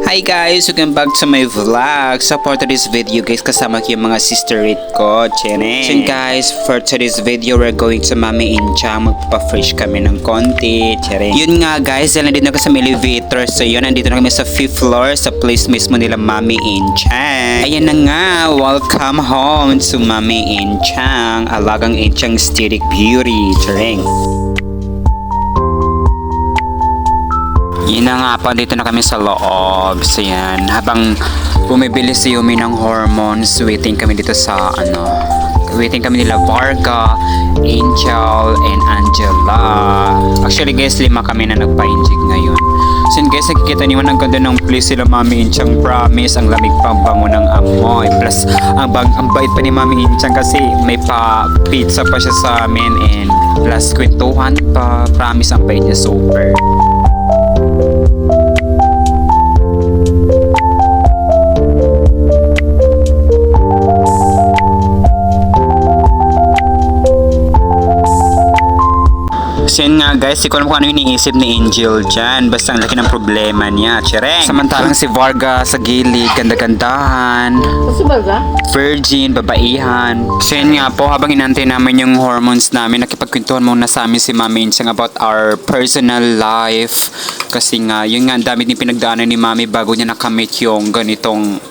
Hi guys! Welcome back to my vlog. So for today's video guys, kasama ko yung mga sisterit ko. Chene! So guys, for today's video, we're going to Mami Inchang. Magpa-fresh kami ng konti. Chene! Yun nga guys, dahil nandito na kami sa elevator. So yun, nandito na kami sa 5th floor sa place mismo nila Mami Inchang. Ayan na nga, welcome home to Mami Inchang. Alagang Inchang Aesthetic Beauty. Chene! Yun na nga po, dito na kami sa loob. So yan, habang bumibili si Yumi ng hormones, waiting kami dito sa waiting kami nila Varga, Angel, and Angela. Actually guys, 5 kami na nagpa-injig ngayon. So yun guys, nakikita niyo ang ganda ng place sila Mami Inchang, promise. Ang lamig pang bango ng amoy. Plus, ang bait pa ni Mami Inchang kasi may pa-pizza pa siya sa amin. And plus, kwentuhan pa. Promise, ang bait niya super. So yun nga guys, di ko alam kung ano yung iniisip ni Angel dyan. Basta ang laki ng problema niya. Tsereng! Samantalang si Varga sa gilid, ganda-gandahan. Kasi baga? Virgin, babaihan. So yun nga po, habang inantay namin yung hormones namin, nakipagkwentuhan muna sa amin si Mami Inchang about our personal life. Kasi nga, yun nga, ang dami din pinagdaanan ni Mami bago niya nakamit yung ganitong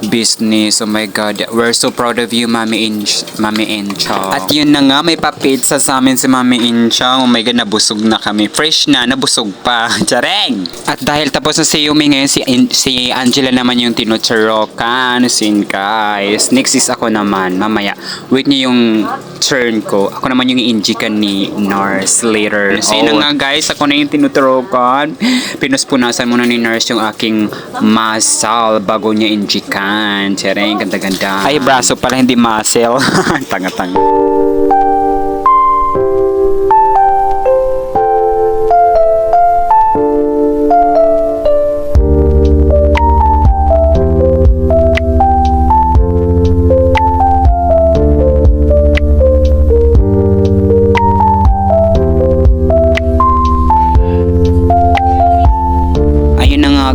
business. Oh my god, we're so proud of you Mami Inchang. At yun na nga, may pa-pizza sa amin si Mami Inchang. Oh my god, nabusog na kami. Fresh na, nabusog pa. Tsereng! At dahil tapos na si Yumi ngayon, si Angela naman yung tinuturokan. Sin guys, next is ako naman. Mamaya, wait niyo yung turn ko. Ako naman yung i-injikan ni nurse later. So yun na nga guys, ako na yung tinuturokan. Pinuspunasan muna ni nurse yung aking muscle bago niya injikan. Tsereng, ganda-ganda. Ay, braso pala, hindi muscle. Tanga-tanga.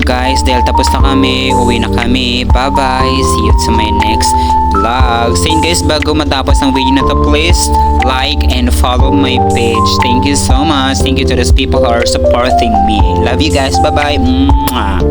Guys, dahil tapos na kami, uwi na kami. Bye bye, see you to my next vlog. So yun guys, bago matapos ang video na to, please like and follow my page. Thank you so much. Thank you to those people who are supporting me. Love you guys. Bye bye. Mwah.